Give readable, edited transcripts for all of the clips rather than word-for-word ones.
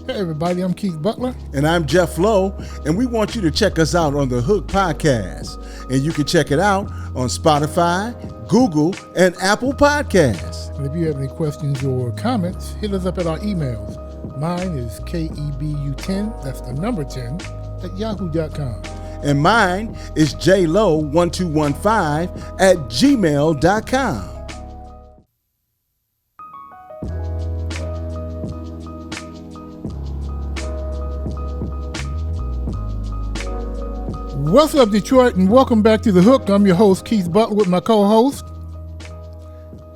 Hey everybody, I'm Keith Butler. And I'm Jeff Lowe, and we want you to check us out on the Hook Podcast. And you can check it out on Spotify, Google, and Apple Podcasts. And if you have any questions or comments, hit us up at our emails. Mine is KEBU10, that's the number 10, at yahoo.com. And mine is jlow1215 at gmail.com. What's up, Detroit, and welcome back to The Hook. I'm your host, Keith Butler, with my co-host.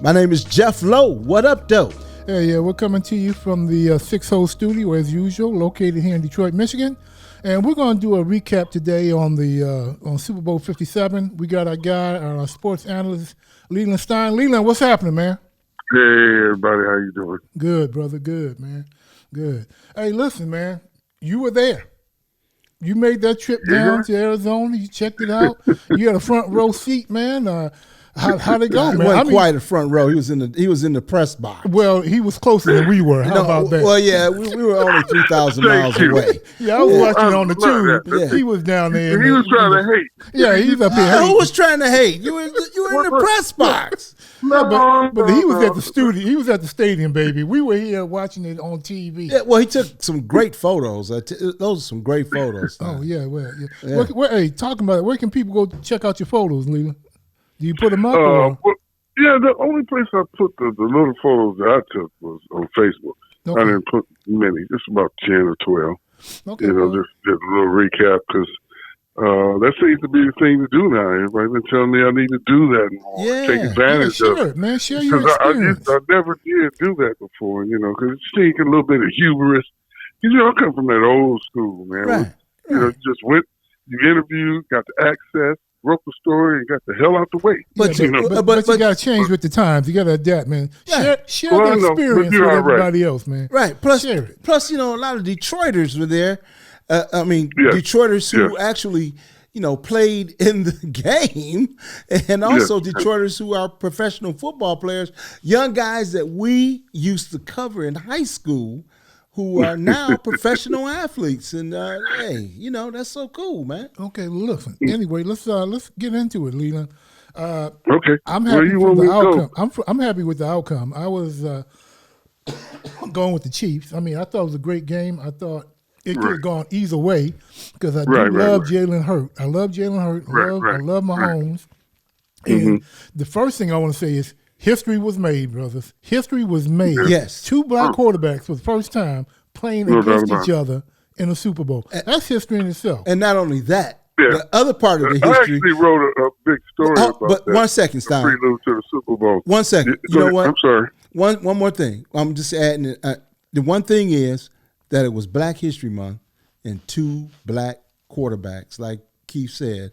My name is Jeff Lowe. What up, though? Yeah, we're coming to you from the Six-Hole Studio, as usual, located here in Detroit, Michigan. And we're going to do a recap today on the on Super Bowl 57. We got our guy, our sports analyst, Leland Stein. Leland, what's happening, man? Hey, everybody. How you doing? Good, brother. Good, man. Good. Hey, listen, man. You were there. You made that trip down to Arizona. You checked it out. You had a front row seat, man. How'd it go, man? It wasn't quite a front row. He was in the press box. Well, he was closer than we were. How about that? Well, yeah, we were only 3,000 miles away. Yeah, I was watching on the tube. Yeah. He was down there. He was trying to hate. Yeah, he's up here. Who was trying to hate? You were in the press box. No, but he was at the studio. He was at the stadium, baby. We were here watching it on TV. Yeah, well, he took some great photos. Those are some great photos. Oh, yeah, well, yeah. Hey, talking about it, where can people go check out your photos, Leland? Do you put them up? Yeah, the only place I put the little photos that I took was on Facebook. Okay. I didn't put many, just about 10 or 12. Okay, just a little recap because that seems to be the thing to do now. Everybody's been telling me I need to do that more, take advantage of it. Man, share your experience. I never did do that before, because it seems a little bit of hubris. I come from that old school, man. Right. You just went, you interviewed, got the access, wrote the story, and got the hell out the way. But you got to change with the times. You got to adapt, man. Share the experience with everybody else, man. Right. Plus, a lot of Detroiters were there. Detroiters who actually, played in the game, and also Detroiters who are professional football players, young guys that we used to cover in high school who are now professional athletes. And, that's so cool, man. Okay, listen. Anyway, let's get into it, Leland. Okay. I'm happy with the outcome. I'm happy with the outcome. I was going with the Chiefs. I thought it was a great game. I thought it could have gone either way because I love Jalen Hurts. I love Jalen Hurts. I love Mahomes. And the first thing I want to say is history was made, brothers. History was made. Yes. Two black quarterbacks for the first time playing against each other in a Super Bowl. That's history in itself. And not only that, the other part of the history. I actually wrote a big story about but that. 1 second, Stein. Prelude to the Super Bowl. 1 second. You know what? I'm sorry. One more thing. I'm just adding it. The one thing is that it was Black History Month and two black quarterbacks, like Keith said,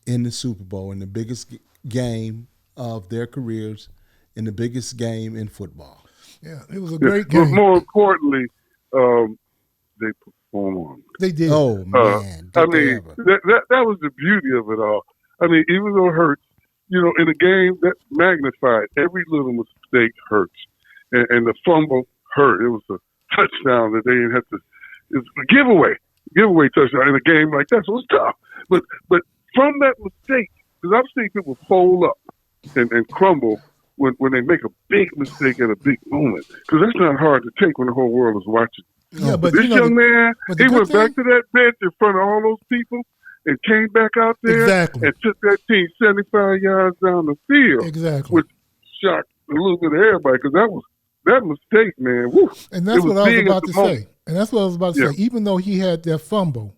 in the Super Bowl, in the biggest game of their careers, in the biggest game in football. Yeah, it was a great game. But more importantly, they performed. They did. Oh, man. That was the beauty of it all. Even though it hurts, in a game that magnified every little mistake hurts. And the fumble hurt. It was a touchdown that they didn't have to. It's a giveaway touchdown in a game like that. So it's tough. But from that mistake, because I've seen people fold up and crumble when they make a big mistake at a big moment. Because that's not hard to take when the whole world is watching. Yeah, but this young man, he went back to that bench in front of all those people and came back out there and took that team 75 yards down the field. Exactly. Which shocked a little bit of everybody because that mistake, man. Woo, and that's what I was about to say. And that's what I was about to say. Even though he had that fumble,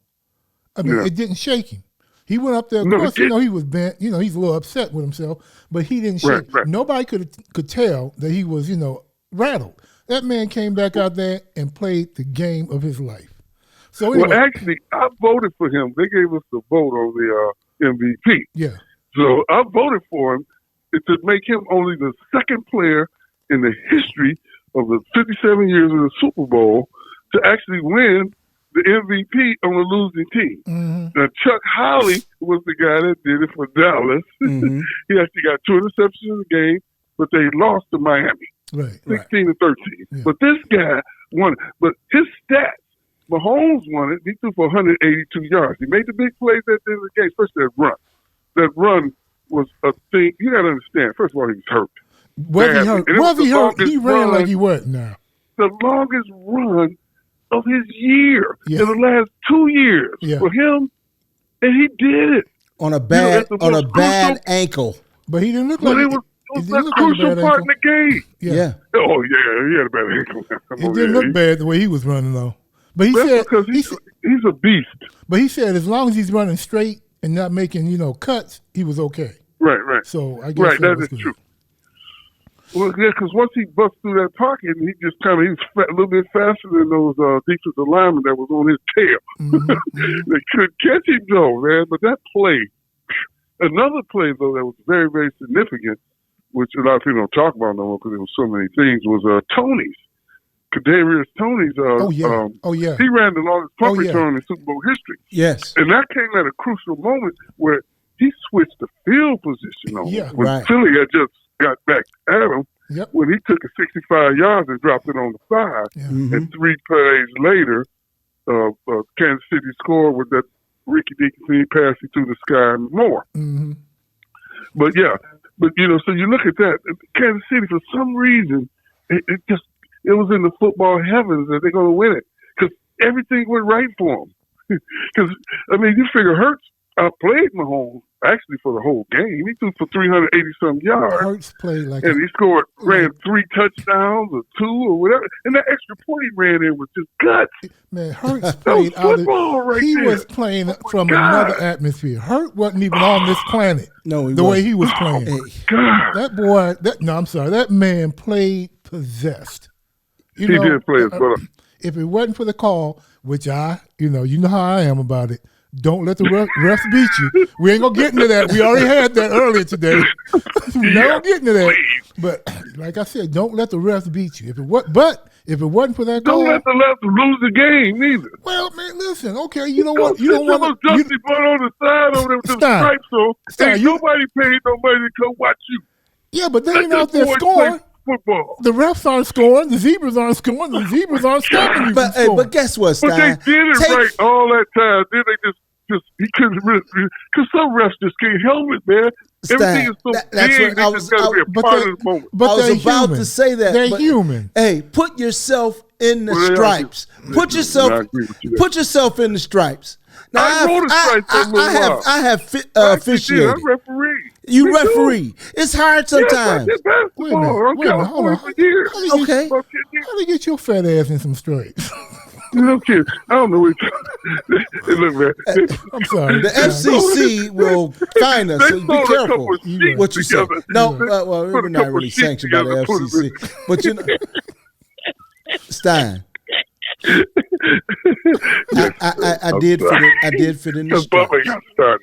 it didn't shake him. He went up there. Of course, he was bent. He's a little upset with himself, but he didn't shake. Right. Nobody could tell that he was, rattled. That man came back out there and played the game of his life. So anyway, actually, I voted for him. They gave us the vote on the MVP. Yeah. So I voted for him to make him only the second player in the history of the 57 years of the Super Bowl to actually win the MVP on a losing team. Mm-hmm. Now, Chuck Howley was the guy that did it for Dallas. Mm-hmm. He actually got 2 interceptions in the game, but they lost to Miami. Right. 16 to 13. Yeah. But this guy won. But his stats. Mahomes won it. He threw for 182 yards. He made the big plays at the end of the game, especially that run. That run was a thing. You got to understand. First of all, he was hurt. Was he hurt? He ran like he wasn't now. The longest run of his year in the last 2 years for him, and he did it on a bad ankle. But he didn't look like it was a crucial part in the game. Yeah. Oh yeah, he had a bad ankle. It didn't look bad the way he was running though. But he said because he's a beast. But he said as long as he's running straight and not making cuts, he was okay. Right. So I guess that is true. Well, yeah, because once he bust through that pocket, he just he was a little bit faster than those defensive linemen that was on his tail. Mm-hmm. They couldn't catch him though, man. But that play, another play though that was very, very significant, which a lot of people don't talk about no more because there was so many things, was Tony's. Kadarius Toney's. He ran the longest punt return in Super Bowl history. Yes, and that came at a crucial moment where he switched the field position on when Philly had just got back at him when he took a 65 yards and dropped it on the side. Yeah. Mm-hmm. And 3 plays later, Kansas City scored with that Ricky Dickinson passing through the sky and more. Mm-hmm. But so you look at that, Kansas City for some reason it was in the football heavens that they're going to win it because everything went right for them. Because you figure Hurts outplayed Mahomes actually for the whole game. He threw for 380-some yards. Hurts played and he ran 3 touchdowns or 2 or whatever. And that extra point he ran in was just guts. Man, Hurts played He was playing from another atmosphere. Hurts wasn't even on this planet. No, the way he was playing. That boy, that man played possessed. He did play as well. If it wasn't for the call, which you know how I am about it, don't let the refs beat you. We ain't going to get into that. We already had that earlier today. We're not going to get into that. But like I said, don't let the refs beat you. If it wasn't for that call. Don't let the refs lose the game either. Well, man, listen. Okay, you know what? You don't want to. Justy put on the side over there with the stripes, so ain't nobody paid nobody to come watch you. Yeah, but they ain't out there scoring. Football. The refs aren't scoring. The zebras aren't scoring. The zebras aren't stopping you. But guess what, Stein? But they did it right all that time. Then they just he couldn't because some refs just can't help it, man. Everything is so big. They just got to be a part of the moment. But I was about to say that. They're human. Hey, put yourself in the stripes. Put yourself in the stripes. Now, I have officiated. I referee. You referee. It's hard sometimes. Yes, wait a minute, hold on. Okay. How do you get your fat ass in some stripes? No kidding. I don't know what look, man. I'm sorry. The FCC will find us, so be careful what you say. No, we're not really sanctioned by the FCC. But Stein, I did fit in the stripes.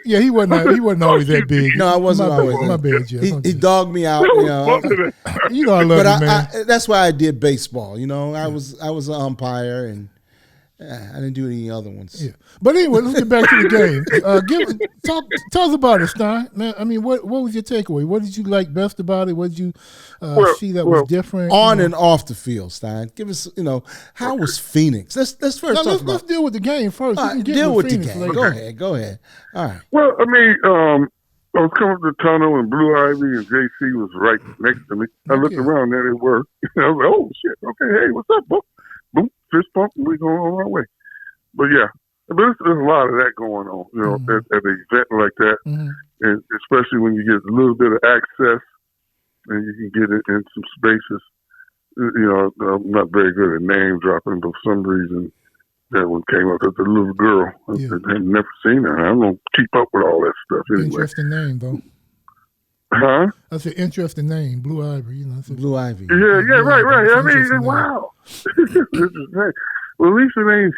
Yeah, he wasn't always that big. No, I wasn't always. My bad, Jeff. He dogged me out. You know I love you, man. That's why I did baseball. I was an umpire and. I didn't do any other ones. Yeah. But anyway, let's get back to the game. Tell us about it, Stein. Man, what was your takeaway? What did you like best about it? What did you see that was different? On and off the field, Stein. Give us, how was Phoenix? Let's first let's deal with the game first. Deal with Phoenix the game. Later. Go ahead. All right. Well, I was coming up the tunnel and Blue Ivy and JC was right next to me. I looked around, there they were. I was like, oh, shit. Okay, hey, what's up, bro? Boom, fist bump, and we're going on our way. But yeah, there's a lot of that going on, at an event like that, and especially when you get a little bit of access and you can get it in some spaces. I'm not very good at name dropping, but for some reason that one came up as a little girl. I had never seen her. I don't keep up with all that stuff anyway. Interesting name, though. Huh? That's an interesting name, Blue Ivy. Blue Ivy. Yeah, right. Wow. Well, at least it ain't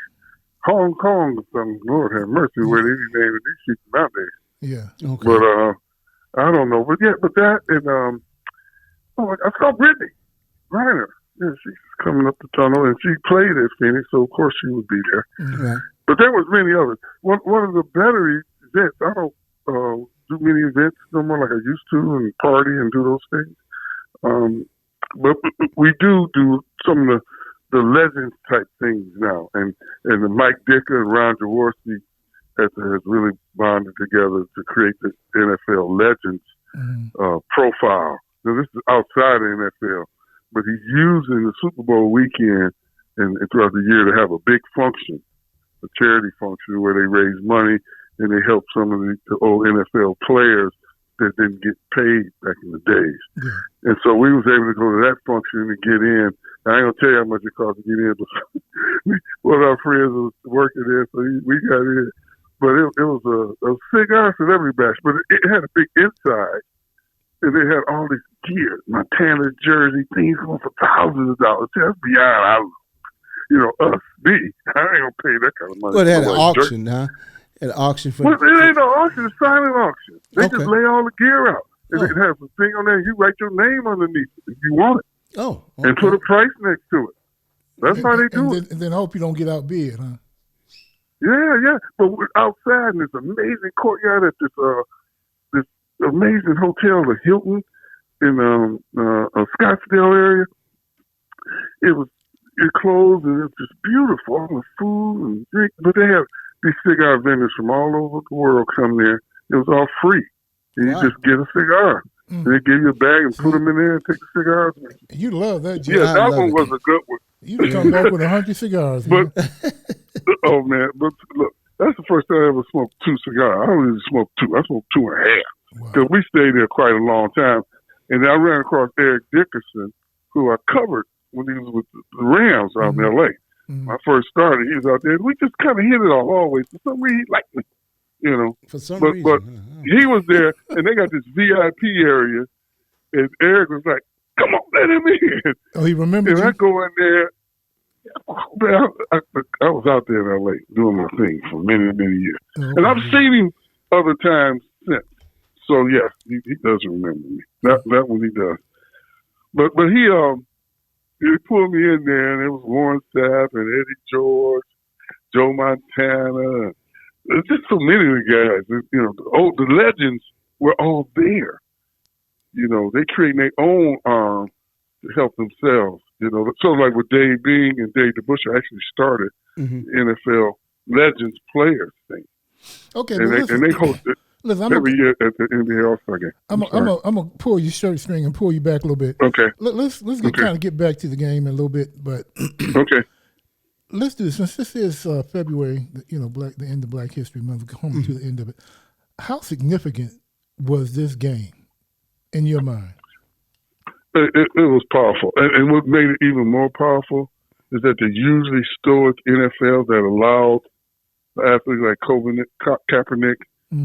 Hong Kong or something. Lord have mercy, where they name it these people nowadays. Yeah. Okay. But I don't know. But that and I saw Brittany Reiner. Yeah, she's coming up the tunnel, and she played at Phoenix, so of course she would be there. Mm-hmm. But there was many others. One of the better events. I don't do many events no more like I used to, and party and do those things. But we do some of the legends type things now, and the Mike Dicker and Ron Jaworski has really bonded together to create the NFL legends profile. Now, this is outside the NFL, but he's using the Super Bowl weekend and throughout the year to have a big function, a charity function where they raise money and they help some of the old NFL players that didn't get paid back in the days. Yeah. And so we was able to go to that function and get in. I ain't gonna tell you how much it cost to get in, but one of our friends was working there, so we got in. But it was a cigar for every batch, but it had a big inside, and they had all this gear, Montana jersey, things going for thousands of dollars. That's beyond us, me. I ain't gonna pay that kind of money. Well, they had an auction, huh? An auction for. Well, it ain't no auction; it's silent auction. They just lay all the gear out, and it has a thing on there. You write your name underneath it if you want it. Oh, okay. And put a price next to it. That's how they do it. And then hope you don't get outbid, huh? Yeah. But we're outside in this amazing courtyard at this amazing hotel, the Hilton in Scottsdale area. It closed and it's just beautiful. All the food and drink, but they have these cigar vendors from all over the world come there. It was all free. And you just get a cigar. And they give you a bag and put them in there and take the cigars. You love that, Jim. Yeah, that one was a good one. You come back with 100 cigars. But oh man, but look, that's the first time I ever smoked 2 cigars. I don't even smoke 2. I smoked 2.5. Because we stayed there quite a long time. And I ran across Eric Dickerson, who I covered when he was with the Rams out in L.A. I first started, he was out there. We just kind of hit it off always. For some reason, he liked me, For some reason. But he was there, and they got this VIP area, and Eric was like, come on, let him in. Oh, he remembered you? I go in there. Man, I was out there in L.A. doing my thing for many, many years. Oh, and I've seen him other times since. So, yes, he does remember me. That one he does. But he pulled me in there, and it was Warren Sapp and Eddie George, Joe Montana. There's just so many of the guys. The legends were all there. They create their own arm to help themselves. Sort of like with Dave Bing and Dave DeBusschere actually started NFL Legends Players thing. Okay, and they hosted every year at the NBA All-Star game. I'm gonna pull your shirt string and pull you back a little bit. Okay. Let's kind of get back to the game in a little bit, but okay. Let's do this. Since this is February, the end of Black History Month, coming to the end of it. How significant was this game in your mind? It was powerful, and what made it even more powerful is that the usually stoic NFL that allowed athletes like Kaepernick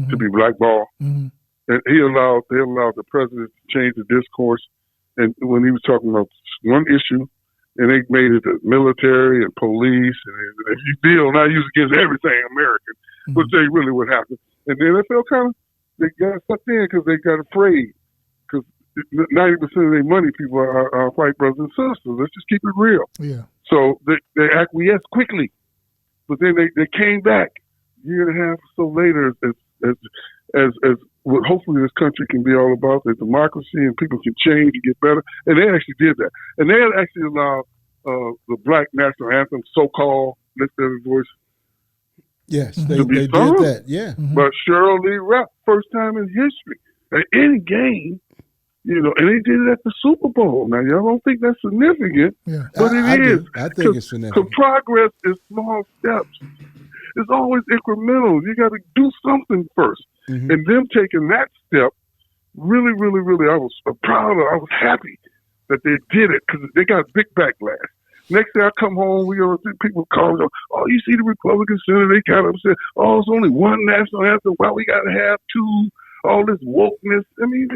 to be blackballed, and they allowed the president to change the discourse. And when he was talking about one issue, and they made it the military and police, and if you deal now use against everything American, which they really would happen. And the NFL they got sucked in because they got afraid. Because 90% of their money people are white brothers and sisters. Let's just keep it real. Yeah. So they acquiesced quickly, but then they came back a year and a half or so later as what hopefully this country can be all about, the democracy and people can change and get better. And they actually did that. And they had actually allowed the Black National Anthem, so-called, lift every voice. Yes, they did that, yeah. But Cheryl Lee Ralph, first time in history, at any game, and they did it at the Super Bowl. Now, y'all don't think that's significant, but it is. I think it's significant. So progress is small steps. It's always incremental. You got to do something first. And them taking that step, really, really, really, I was proud of. I was happy that they did it because they got a big backlash. Next day I come home, we go see people calling, oh, you see the Republican Senator, they got upset. Oh, it's only one national anthem. Why we got to have 2? All this wokeness. I mean,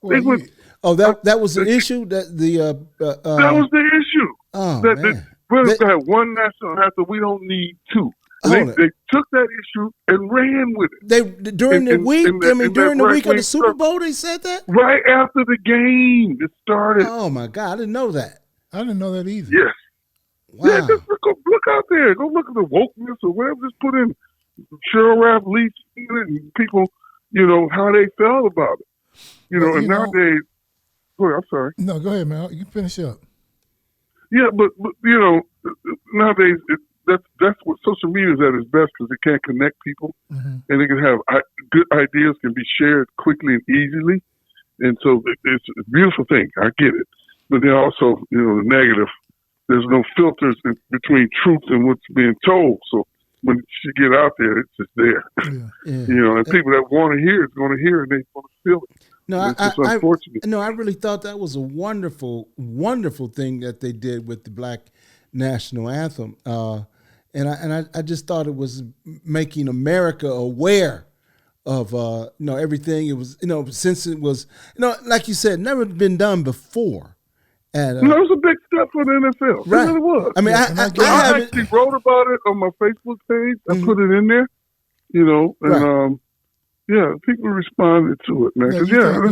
they went. Oh, that was the issue. That was the issue. Oh, man. We're going to have one national anthem. We don't need 2. They took that issue and ran with it. During the week of the Super Bowl, they said that? Right after the game, it started. Oh, my God. I didn't know that. I didn't know that either. Yes. Wow. Yeah, just look out there. Go look at the wokeness or whatever. Just put in Cheryl Ralph, Lee and people, how they felt about it. And nowadays, go ahead, I'm sorry. No, go ahead, man. You can finish up. Yeah, but nowadays that's what social media is at its best because it can connect people, and it can have good ideas can be shared quickly and easily, and so it's a beautiful thing. I get it, but then also the negative. There's no filters between truth and what's being told. So when she get out there, it's just there. And people that want to hear it's going to hear, and they want to feel it. No, I really thought that was a wonderful, wonderful thing that they did with the Black National Anthem, and I just thought it was making America aware of everything. It was since it was like you said, never been done before. And, it was a big step for the NFL. Right. It really was. I mean, I actually wrote about it on my Facebook page. I put it in there, and people responded to it, man. Because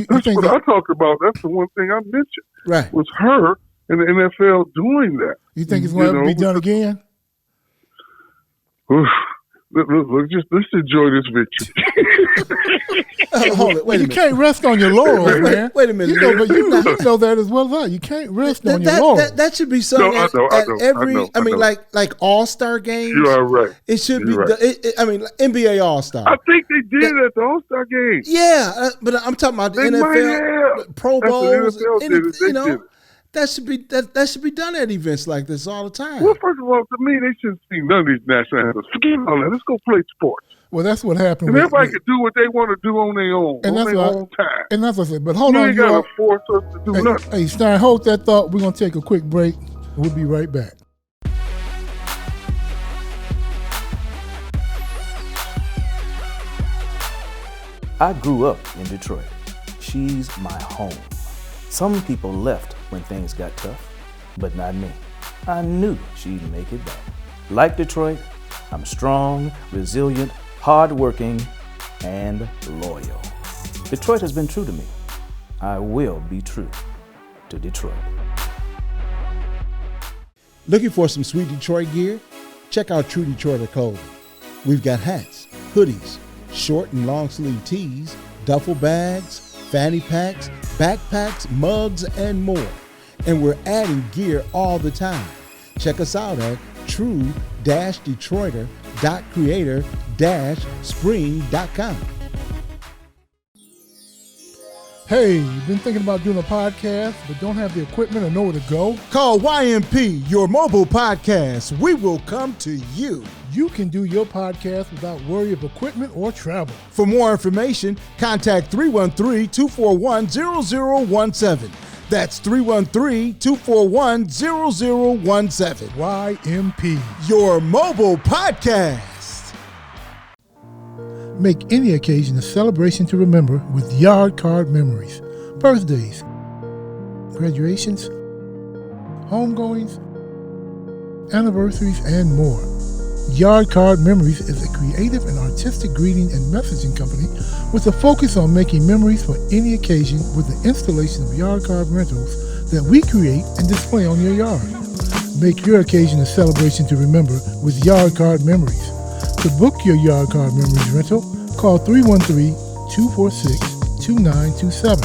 that's what I talked about. That's the one thing I mentioned. Right. Was her and the NFL doing that. You think it's going to be done again? Let's enjoy this victory. Hold it. Wait a minute. You can't rest on your laurels, man. Wait a minute. You know that as well as I. You can't rest on your laurels. That should be something at every. I mean, like All-Star games. You are right. It should be. Right. NBA All-Star. I think they did it at the All-Star game. Yeah, but I'm talking about the NFL, Pro Bowls. That should be done at events like this all the time. Well, first of all, to me, they shouldn't see none of these national anthems. Forget all that. Let's go play sports. Well, that's what happened. And everybody can do what they want to do on their own, on their own time. And that's what I said. But hold on, you ain't got to force us to do nothing. Hey, Stein, hold that thought. We're going to take a quick break. We'll be right back. I grew up in Detroit. She's my home. Some people left when things got tough, but not me. I knew she'd make it back. Like Detroit, I'm strong, resilient, hardworking, and loyal. Detroit has been true to me. I will be true to Detroit. Looking for some sweet Detroit gear? Check out True Detroiter Clothing. We've got hats, hoodies, short and long sleeve tees, duffel bags, fanny packs, backpacks, mugs, and more. And we're adding gear all the time. Check us out at true-detroiter.creator-spring.com. Hey, you've been thinking about doing a podcast but don't have the equipment or nowhere to go? Call YMP, your mobile podcast. We will come to you. You can do your podcast without worry of equipment or travel. For more information, contact 313-241-0017. That's 313-241-0017. YMP. Your mobile podcast. Make any occasion a celebration to remember with Yard Card Memories. Birthdays, graduations, homegoings, anniversaries, and more. Yard Card Memories is a creative and artistic greeting and messaging company with a focus on making memories for any occasion with the installation of yard card rentals that we create and display on your yard. Make your occasion a celebration to remember with Yard Card Memories. To book your Yard Card Memories rental, call 313-246-2927.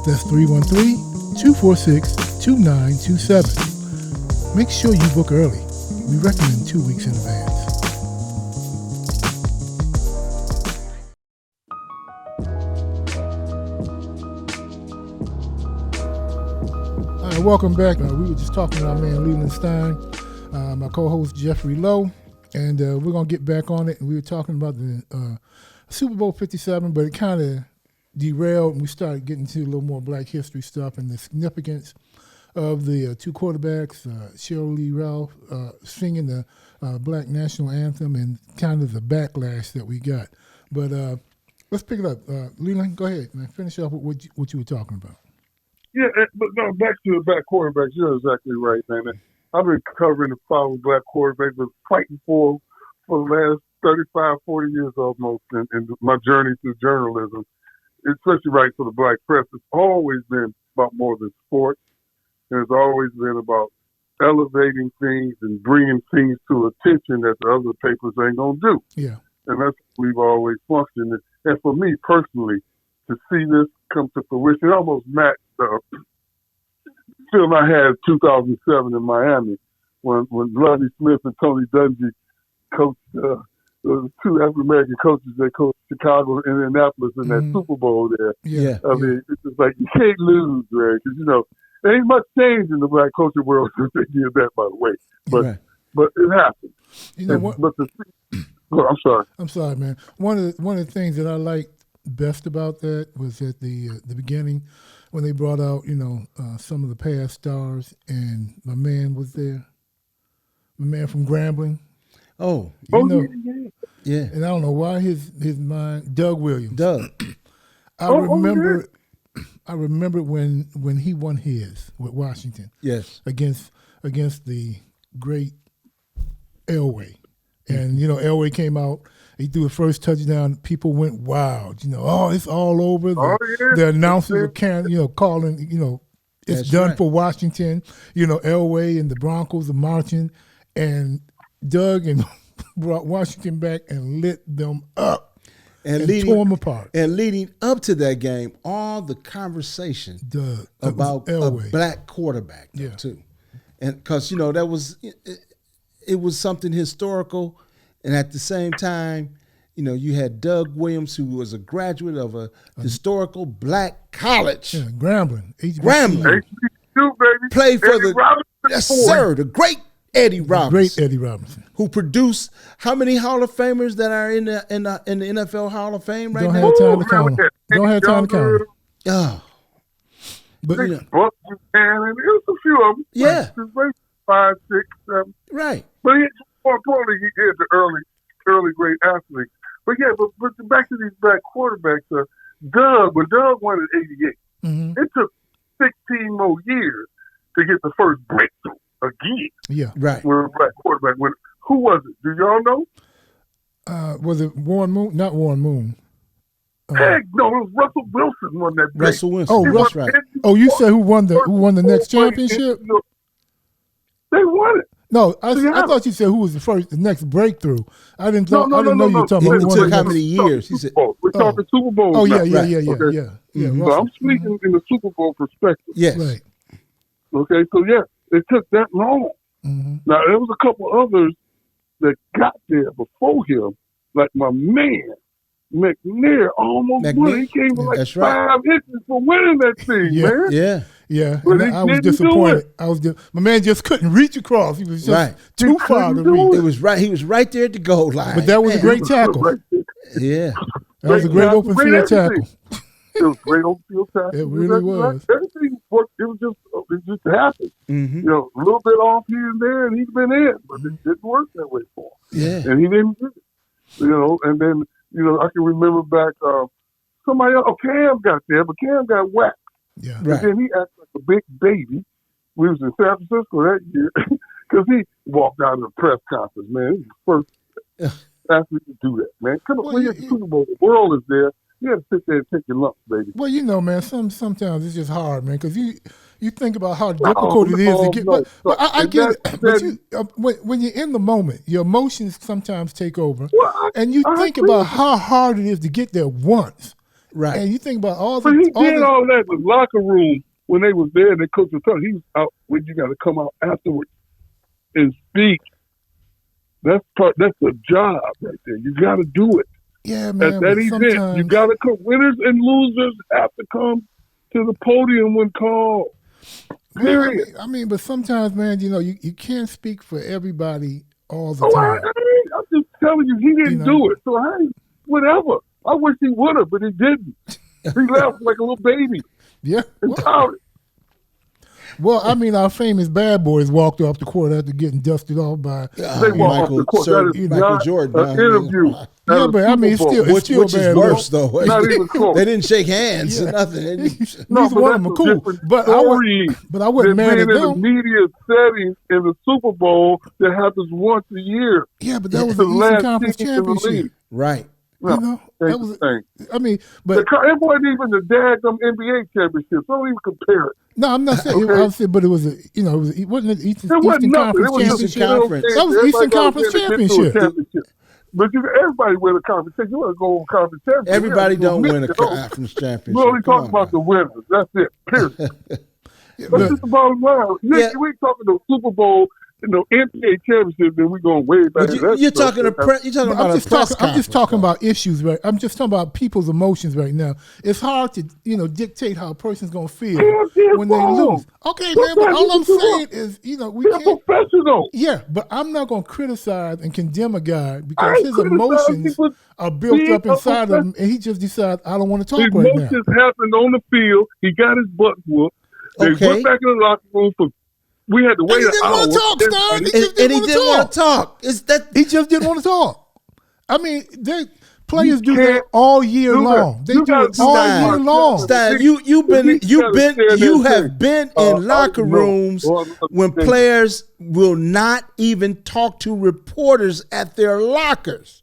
That's 313-246-2927. Make sure you book early. We recommend 2 weeks in advance. All right, welcome back. We were just talking to our man Leland Stein, my co-host Jeffrey Lowe, and we're going to get back on it. And we were talking about the Super Bowl 57, but it kind of derailed, and we started getting to a little more Black history stuff and the significance of the two quarterbacks, Cheryl Lee Ralph, singing the Black National Anthem and kind of the backlash that we got. But let's pick it up. Leland, go ahead and finish up with what you were talking about. Yeah, but no, back to the black quarterbacks. You're exactly right, man. I've been covering the following black quarterbacks, but fighting for the last 35, 40 years almost in my journey through journalism, especially right for the black press. It's always been about more than sports. And it's always been about elevating things and bringing things to attention that the other papers ain't going to do. Yeah. And that's what we've always functioned. And for me personally, to see this come to fruition, it almost matched feeling I had in 2007 in Miami when Lovie Smith and Tony Dungy coached the two African American coaches. They coached Chicago and Indianapolis in that Super Bowl there. Yeah. I mean, it's just like you can't lose, right? Because there ain't much change in the black culture world since they did that, by the way. But it happened. I'm sorry. I'm sorry, man. One of the things that I liked best about that was at the beginning when they brought out, some of the past stars, and my man was there. My man from Grambling. Oh, yeah. And I don't know why his mind, Doug Williams. Doug. I remember when he won his with Washington. Yes. Against the great Elway. And, Elway came out. He threw the first touchdown. People went wild. It's all over. The announcers were calling, it's That's done right. for Washington. Elway and the Broncos are marching. And Doug and brought Washington back and lit them up and tore them apart. And leading up to that game, all the conversation about a black quarterback, too. And because, that was it was something historical. And at the same time, you had Doug Williams, who was a graduate of a historical black college. Yeah, Grambling. Grambling. HBCU, baby. Played for Eddie Robinson. the great Eddie Robinson. Great Eddie Robinson. Who produced how many Hall of Famers that are in the NFL Hall of Fame right now? Don't have time to count them. Don't have time to count them. Oh. But, and it was a few of them. Yeah. Like 5, 6, 7. Right. But more importantly, he had the early great athletes. But back to these black quarterbacks, when Doug won in '88, it took 16 more years to get the first breakthrough again. Yeah. Right. With a black quarterback. Who was it? Do y'all know? Was it Warren Moon? Not Warren Moon. Heck, no, it was Russell Wilson won that. Russell Wilson. Oh, that's right. Oh, you said who won the next championship? They won it. No, I thought you said who was the next breakthrough. I didn't know you were talking about It took how many years? He said, we're talking Super Bowl. Oh, yeah. So I'm speaking in the Super Bowl perspective. Yes. Right. Okay, so it took that long. Mm-hmm. Now, there was a couple others that got there before him, like my man, McNair, almost won. He came with like 5 hits for winning that thing, man. Yeah. Yeah, but I was disappointed. My man just couldn't reach across. He was just too far to reach. It was right. He was right there at the goal line. But that was a great tackle. Yeah, that was a great open field tackle. It was great open field tackle. It really was. Everything worked. It just happened. Mm-hmm. A little bit off here and there, and he's been in, but it didn't work that way for him. Yeah, and he didn't get it. And then I can remember back somebody else. Cam got there, but Cam got whacked. Yeah, right. And then he acted like a big baby. We was in San Francisco that year because he walked out of the press conference, man. He was the first athlete to do that, man. Come on, when you're at the Super Bowl, the world is there. You have to sit there and take your lumps, baby. Well, man, sometimes it's just hard, man, because you think about how difficult it is to get. But I get it. But when you're in the moment, your emotions sometimes take over, and you think about how hard it is to get there once. Right. And you think about all the... But he did all that in the locker room when they was there and they coach was telling. He was out when you got to come out afterwards and speak. That's the job right there. You got to do it. Yeah, man. At that event, you got to come. Winners and losers have to come to the podium when called. Period. I mean, but sometimes, man, you can't speak for everybody all the time. I'm just telling you, he didn't do it. So, hey, whatever. I wish he would have, but he didn't. He left like a little baby. Yeah. Well, I mean, our famous bad boys walked off the court after getting dusted off by Michael Jordan. Interview. Yeah, but I mean, it's still which is worse though. Not even close. They didn't shake hands or nothing. Neither one of them are cool. But I wasn't mad at them. In a media setting in the Super Bowl that happens once a year. Yeah, but that was the Eastern Conference Championship, right? That was. I mean, but it wasn't even the daggum NBA championship. Don't even compare it. No, I'm not saying. I said, but it was it wasn't an Eastern Conference Championship. That was Eastern Conference Championship. But everybody win a conference championship. You want to go on conference championship. Everybody don't win a conference championship. We only talk about the winners. That's it. Period. That's just the bottom line. Yeah. We talking the Super Bowl, NBA championship, then we going way back. You're talking about a press conference. I'm just talking about issues, right? I'm just talking about people's emotions right now. It's hard to, dictate how a person's going to feel when they lose. Okay, man, but all I'm saying is, we can't. Professional. Yeah, but I'm not going to criticize and condemn a guy because his emotions are built up inside of him, and he just decides, I don't want to talk right now. Emotions happened on the field. He got his butt whooped. They went back in the locker room for. We had to wait an hour. He didn't want to talk, Stein. He didn't want to talk. He just didn't want to talk. I mean, players do that all year long. They do it all year long. Stein, you have been in locker rooms when players will not even talk to reporters at their lockers.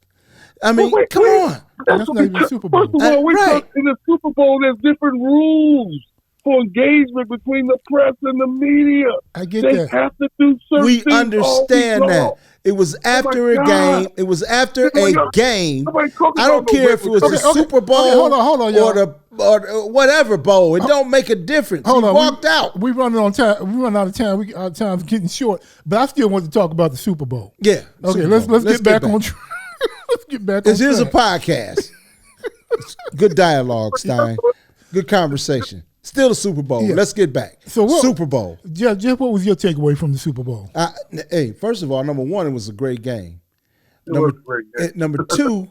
I mean, come on. That's not even the Super Bowl. First of all, in the Super Bowl, there's different rules for engagement between the press and the media. I get they that. Have to do certain we things understand that. It was after a game. It was after a game. I don't care if it was the Super Bowl or whatever bowl. It don't make a difference. He walked out. We running on time. We run out of time. Our time's getting short. But I still want to talk about the Super Bowl. Yeah. Okay. Let's get back on track. Let's get back on track. This is a podcast. Good dialogue, Stein. Good conversation. Still the Super Bowl. Yeah. Let's get back. Super Bowl. Jeff, what was your takeaway from the Super Bowl? First of all, number one, it was a great game. Was a great game. Number two,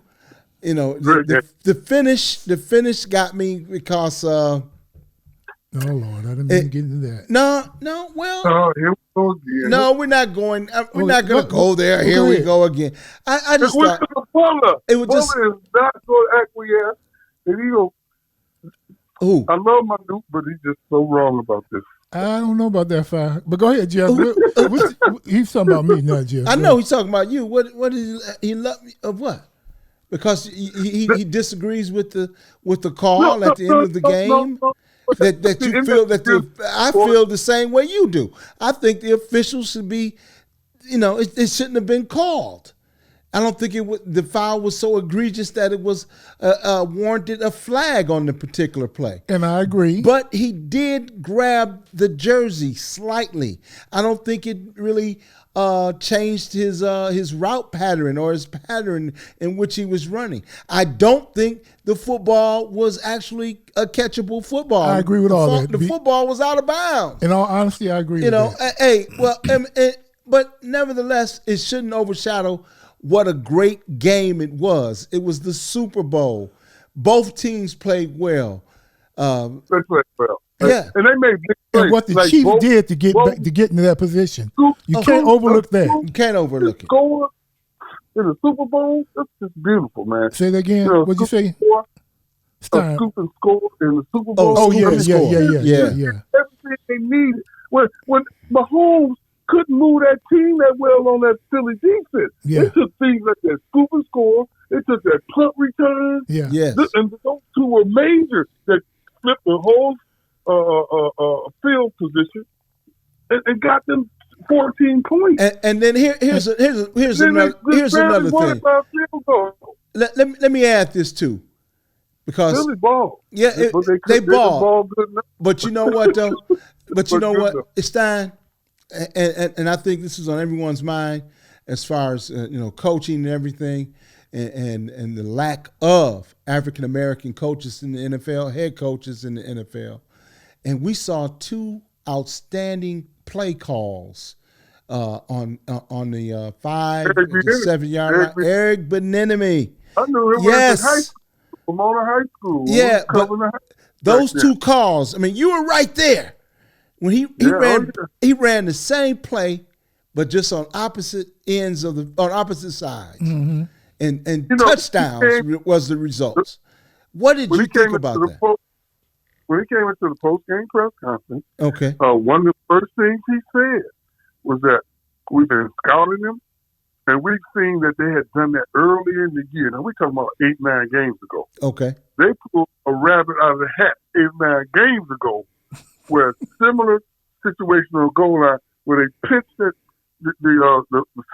the finish got me because. Oh Lord, I didn't mean to get into that. No. Well, here we go again. No, we're not going. We're not going to go there. Here we go again. I just thought it was just is not going to acquiesce, and he don't. Who? I love my Duke, but he's just so wrong about this. I don't know about that, Fire. But go ahead, Jeff. He's talking about me, not Jeff. I know he's talking about you. What did he love me of what? Because he disagrees with the call at the end of the game. That you feel that I feel the same way you do. I think the officials should be, it shouldn't have been called. I don't think the foul was so egregious that it was warranted a flag on the particular play. And I agree. But he did grab the jersey slightly. I don't think it really changed his route pattern or his pattern in which he was running. I don't think the football was actually a catchable football. I agree with all that. The football was out of bounds. In all honesty, I agree with that. But nevertheless, it shouldn't overshadow what a great game it was. It was the Super Bowl. Both teams played well. They played well. Yeah. And they made big plays. And what the Chiefs did to get into that position. You can't overlook that. You can't overlook it. Score in the Super Bowl, that's just beautiful, man. Say that again. What'd you say? A scoop and score in the Super Bowl. Oh, yeah. Everything they needed. When Mahomes couldn't move that team that well on that Philly defense. Yeah. They took things like that scoop and score. They took that punt return. Yeah. Yes. And those two were major that flipped the whole field position and got them 14 points. And then here's another thing. Let me add this too, because Philly ball. Yeah, they ball good enough. But you know what though? But you know what, Stein, and I think this is on everyone's mind as far as coaching and everything, and the lack of African American coaches in the NFL, head coaches in the NFL, and we saw two outstanding play calls on the 5 to 7 yard line. Eric Bieniemy. I knew him yes. in high school, Pomona High School. Yeah, but those two calls. I mean, you were right there when he ran the same play, but just on opposite ends on opposite sides, and touchdowns was the results. What did you think about that? When he came into the post-game press conference, okay, one of the first things he said was that we've been scouting him, and we've seen that they had done that early in the year. Now, we're talking about 8-9 games ago. Okay. They pulled a rabbit out of the hat 8-9 games ago, where a similar situational goal line where they pitched the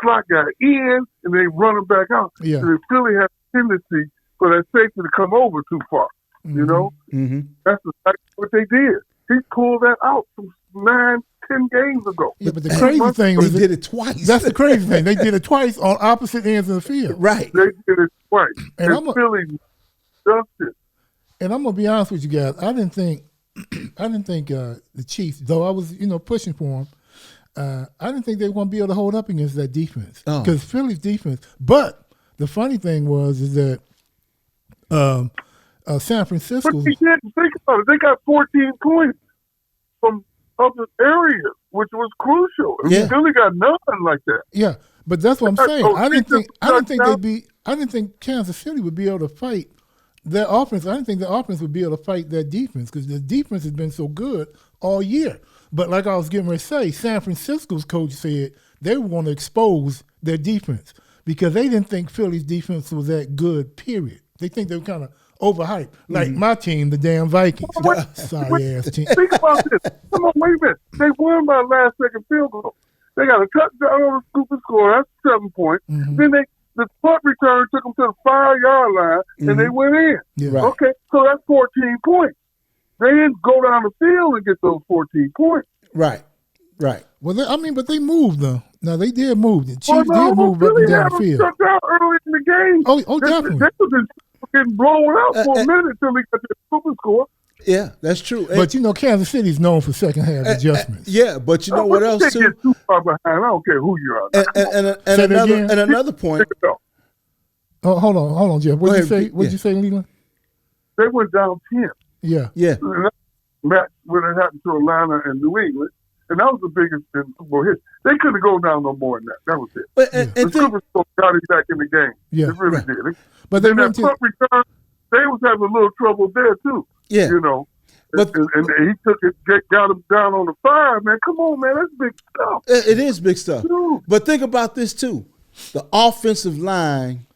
slot guy in and they run him back out. Yeah. So they really have a tendency for that safety to come over too far. You know? Mm-hmm. That's exactly what they did. He pulled that out from 9-10 games ago. Yeah, but the crazy thing was they did it twice. That's the crazy thing. They did it twice on opposite ends of the field. Right. They did it twice. And Philly justice. And I'm gonna be honest with you guys. I didn't think the Chiefs, though I was pushing for them. I didn't think they were gonna be able to hold up against that defense because Philly's defense. But the funny thing is that San Francisco. But you didn't think about it. They got 14 points from other areas, which was crucial. Yeah. Philly got nothing like that. Yeah, but that's what I'm saying. Oh, I didn't think Kansas City would be able to fight their offense. I didn't think the offense would be able to fight their defense because the defense has been so good all year. But like I was getting ready to say, San Francisco's coach said they want to expose their defense because they didn't think Philly's defense was that good, period. They think they were kind of overhyped. Like my team, the damn Vikings. Sorry ass team. Think about this. Come on, wait a minute. They won by last-second field goal. They got a touchdown on the scoop and score. That's 7 points. Mm-hmm. Then the punt return took them to the 5-yard line, and they went in. Yeah. Right. Okay, so that's 14 points. They didn't go down the field and get those 14 points. Right. Right. Well, but they moved them. Now they did move. The Chiefs no, did move up Philly and down had the them field. shut down early in the game. Oh, definitely. They was getting blown out for a minute until they got the super score. Yeah, that's true. But Kansas City is known for second half adjustments. Yeah, but you know what else They too? get too far behind. I don't care who you are. And another point. Oh, hold on, Jeff. What'd you say? What'd you say, Leland? They went down 10. Yeah. Yeah. Match when it happened to Atlanta and New England, and that was the biggest in football history. They couldn't go down no more than that. That was it. But the Super Bowl got him back in the game. Yeah, it really did. But then that punt return, they was having a little trouble there too. Yeah, But and he took it, got him down on the 5. Man, come on, man, that's big stuff. It is big stuff. Dude. But think about this too: the offensive line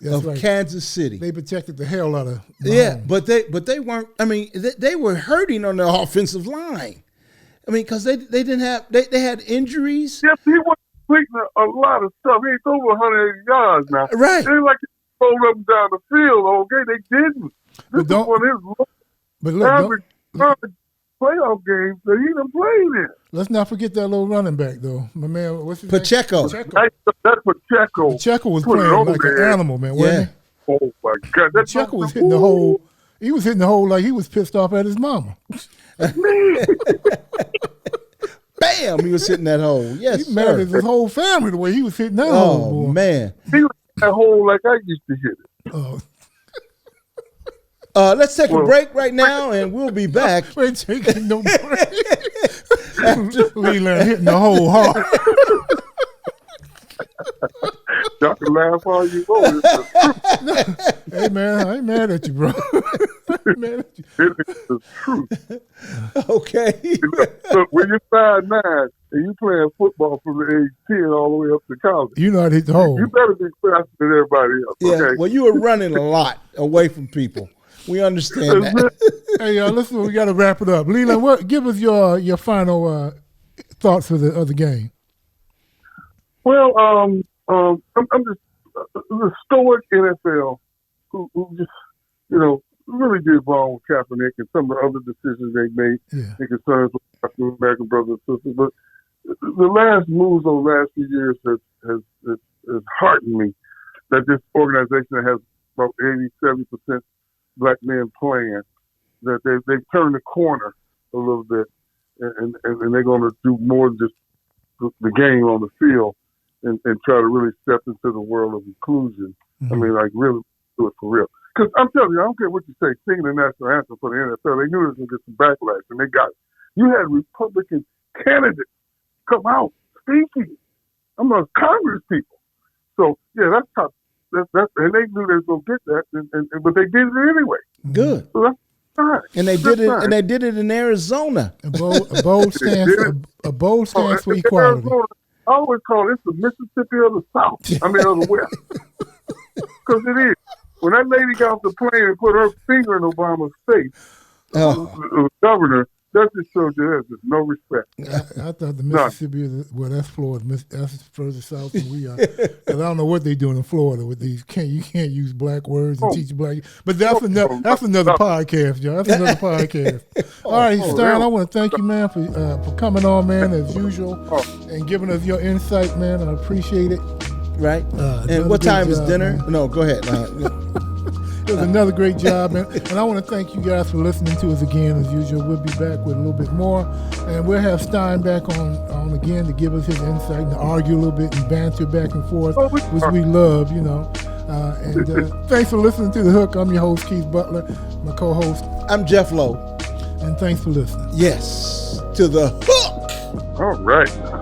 of Kansas City. They protected the hell out of Mahomes. Yeah, but they weren't. I mean, they were hurting on the offensive line. I mean, because they didn't have they had injuries. Yes, he was completing a lot of stuff. He's over 180 yards now. Right. They like to roll up and down the field. Okay, they didn't. This is one of his average playoff games that he done played in. Let's not forget that little running back though, my man. What's his Pacheco. name? That's Pacheco. Pacheco was playing like an animal, man. Wasn't he? Oh my God! Pacheco was hitting the hole. He was hitting the hole like he was pissed off at his mama. Bam! He was hitting that hole. Yes, he mad at his whole family the way he was hitting that hole. Oh man! He was hitting that hole like I used to hit it. Oh. Let's take a break right now, and we'll be back. We're taking no break. Leland hitting the hole hard. Y'all can laugh all you want. Hey man, I ain't mad at you, bro. I ain't mad at you. It is the truth. Okay. Look, when you're 5'9" and you playing football from the age 10 all the way up to college, you know how to hit the hole. You better be faster than everybody else. Yeah. Okay? Well, you were running a lot away from people. We understand that. Hey, listen, we got to wrap it up. Leland, give us your final thoughts of the game. Well, I'm just the stoic NFL who just really did wrong with Kaepernick and some of the other decisions they made in concerns with African American brothers and sisters. But the last moves over the last few years has heartened me that this organization that has about 80-70% black men playing, that they've turned the corner a little bit, and they're going to do more than just the game on the field, and try to really step into the world of inclusion. Mm-hmm. I mean, like really do it for real. Because I'm telling you, I don't care what you say, singing the national anthem for the NFL, they knew they was going to get some backlash, and they got it. You had Republican candidates come out speaking among Congress people. So yeah, that's tough. That's and they knew they was going to get that, but they did it anyway. Good. So that's fine. And they did it. And they did it in Arizona. A bold stance for equality. Arizona, I always call it the Mississippi of the South. I mean, of the West. Because it is. When that lady got off the plane and put her finger in Obama's face, the governor, that just shows you there's just no respect. I thought the Mississippi, that's Florida. That's further south than we are. Because I don't know what they're doing in Florida with these. You can't use black words and teach black. But that's another podcast, Joe. That's another podcast. All right, Stern, I want to thank you, man, for coming on, man, as usual, and giving us your insight, man. I appreciate it. Right. And what time is dinner? Man. No, go ahead. It was another great job, man. And I want to thank you guys for listening to us again, as usual. We'll be back with a little bit more. And we'll have Stein back on again to give us his insight and to argue a little bit and banter back and forth, which we love, you know. And thanks for listening to The Hook. I'm your host, Keith Butler. My co-host, I'm Jeff Lowe. And thanks for listening. Yes, to The Hook. All right.